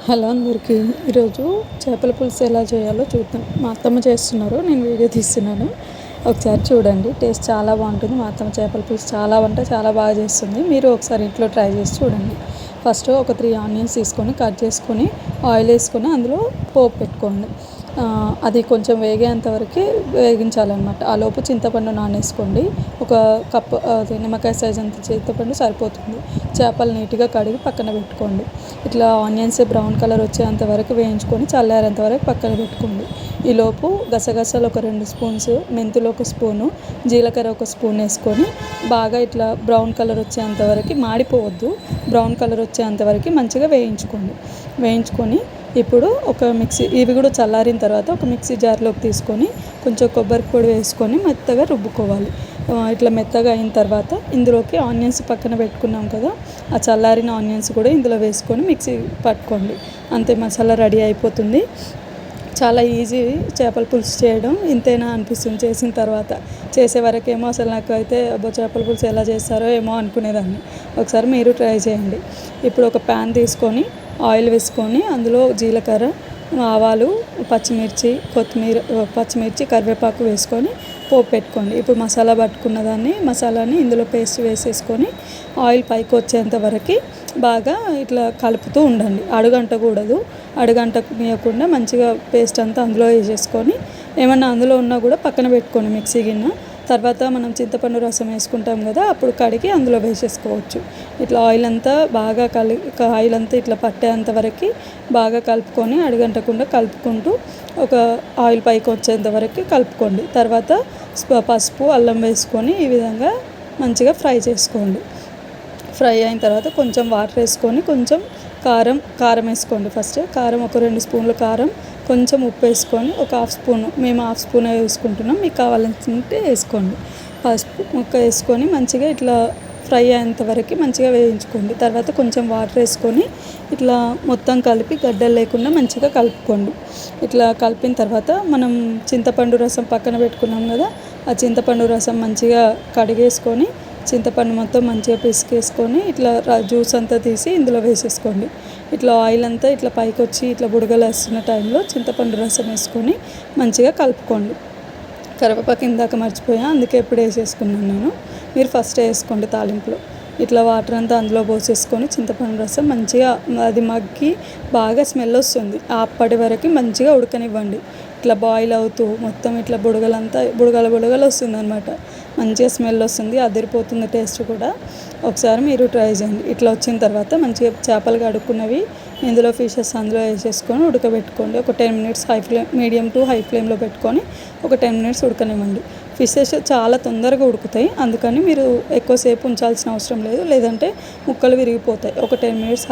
Hello అందరికీ. ఈరోజు చేపల పులుసు ఎలా చేయాలో చూద్దాం. మా అత్తమ్మ చేస్తున్నారు, నేను వీడియో తీస్తున్నాను. ఒకసారి చూడండి, టేస్ట్ చాలా బాగుంటుంది. మా అత్తమ్మ చేపల పులుసు చాలా బాగా చేస్తుంది. మీరు ఒకసారి ఇంట్లో ట్రై చేసి చూడండి. ఫస్ట్ ఒక 3 ఆనియన్స్ తీసుకొని కట్ చేసుకొని ఆయిల్ వేసుకొని అందులో పోపు పెట్టుకోండి. అది కొంచెం వేగేంత వరకు వేగించాలన్నమాట. ఆ లోపు చింతపండు నానేసుకోండి. ఒక కప్పు అది నిమ్మకాయ సైజ్ అంత చింతపండు సరిపోతుంది. చేపలు నీట్గా కడిగి పక్కన పెట్టుకోండి. ఇట్లా ఆనియన్స్ బ్రౌన్ కలర్ వచ్చేంత వరకు వేయించుకొని చల్లారేంత వరకు పక్కన పెట్టుకోండి. ఈలోపు గసగసాలు ఒక 2 స్పూన్స్, మెంతులు ఒక స్పూను, జీలకర్ర ఒక స్పూన్ వేసుకొని బాగా ఇట్లా బ్రౌన్ కలర్ వచ్చేంత వరకు, మాడిపోవద్దు, బ్రౌన్ కలర్ వచ్చేంత వరకు మంచిగా వేయించుకొని ఇప్పుడు ఒక ఇవి కూడా చల్లారిన తర్వాత ఒక మిక్సీ జార్లోకి తీసుకొని కొంచెం కొబ్బరి పొడి వేసుకొని మెత్తగా రుబ్బుకోవాలి. ఇట్లా మెత్తగా అయిన తర్వాత ఇందులోకి ఆనియన్స్ పక్కన పెట్టుకున్నాం కదా, ఆ చల్లారిన ఆనియన్స్ కూడా ఇందులో వేసుకొని మిక్సీ పట్టుకోండి. అంతే, మసాలా రెడీ అయిపోతుంది. చాలా ఈజీ చేపల పులుసు చేయడం. ఇంతేనా అనిపిస్తుంది చేసిన తర్వాత. చేసే వరకేమో అసలు నాకైతే చేపల పులుసు ఎలా చేస్తారో ఏమో అనుకునేదాన్ని. ఒకసారి మీరు ట్రై చేయండి. ఇప్పుడు ఒక ప్యాన్ తీసుకొని ఆయిల్ వేసుకొని అందులో జీలకర్ర, ఆవాలు, పచ్చిమిర్చి, కరివేపాకు వేసుకొని పోపు పెట్టుకోండి. ఇప్పుడు మసాలా పట్టుకున్న మసాలాని ఇందులో పేస్ట్ వేసేసుకొని ఆయిల్ పైకి వచ్చేంత వరకు బాగా ఇట్లా కలుపుతూ ఉండండి. అడుగంటనీయకుండా మంచిగా పేస్ట్ అంతా అందులో వేసేసుకొని ఏమన్నా అందులో ఉన్నా కూడా పక్కన పెట్టుకోండి మిక్సీ గిన్నె. తర్వాత మనం చింతపండు రసం వేసుకుంటాం కదా, అప్పుడు కడిగి అందులో వేసేసుకోవచ్చు. ఇట్లా ఆయిల్ అంతా ఇట్లా పట్టేంత వరకు బాగా కలుపుకొని అడుగంటకుండా కలుపుకుంటూ ఒక ఆయిల్ పైకి వచ్చేంత వరకు కలుపుకోండి. తర్వాత పసుపు, అల్లం వేసుకొని ఈ విధంగా మంచిగా ఫ్రై చేసుకోండి. ఫ్రై అయిన తర్వాత కొంచెం వాటర్ వేసుకొని కొంచెం కారం వేసుకోండి. ఫస్ట్ కారం ఒక 2 స్పూన్లు కారం, కొంచెం ఉప్పు వేసుకొని ఒక మేము హాఫ్ స్పూన్ వేసుకుంటున్నాం, మీకు కావాలంటే వేసుకోండి. పసుపు ముక్క వేసుకొని మంచిగా ఇట్లా ఫ్రై అయ్యేంత వరకు మంచిగా వేయించుకోండి. తర్వాత కొంచెం వాటర్ వేసుకొని ఇట్లా మొత్తం కలిపి గడ్డలు లేకుండా మంచిగా కలుపుకోండి. ఇట్లా కలిపిన తర్వాత మనం చింతపండు రసం పక్కన పెట్టుకున్నాం కదా, ఆ చింతపండు రసం మంచిగా కడిగేసుకొని చింతపండు మొత్తం మంచిగా పిసికేసుకొని ఇట్లా జ్యూస్ అంతా తీసి ఇందులో వేసేసుకోండి. ఇట్లా ఆయిల్ అంతా ఇట్లా పైకి వచ్చి ఇట్లా బుడగలు వేస్తున్న టైంలో చింతపండు రసం వేసుకొని మంచిగా కలుపుకోండి. కరివేపాకు ఇందాక మర్చిపోయా, అందుకే ఎప్పుడు వేసేసుకున్నాను నేను. మీరు ఫస్ట్ వేసుకోండి తాలింపులో. ఇట్లా వాటర్ అంతా అందులో పోసేసుకొని చింతపండు రసం మంచిగా అది మగ్గి బాగా స్మెల్ వస్తుంది. అప్పటి వరకు మంచిగా ఉడకనివ్వండి. ఇట్లా బాయిల్ అవుతూ మొత్తం ఇట్లా బుడగలు వస్తుంది అనమాట. మంచిగా స్మెల్ వస్తుంది, అదిరిపోతుంది టేస్ట్ కూడా. ఒకసారి మీరు ట్రై చేయండి. ఇట్లా వచ్చిన తర్వాత మంచిగా చేపలు కడుక్కున్నవి ఇందులో ఫిషెస్ అందులో వేసేసుకొని ఉడకబెట్టుకోండి. ఒక 10 మినిట్స్ మీడియం టు హై ఫ్లేమ్లో పెట్టుకొని ఒక 10 మినిట్స్ ఉడకనివ్వండి. ఫిషెస్ చాలా తొందరగా ఉడుకుతాయి, అందుకని మీరు ఎక్కువసేపు ఉంచాల్సిన అవసరం లేదు, లేదంటే ముక్కలు విరిగిపోతాయి. ఒక 10 మినిట్స్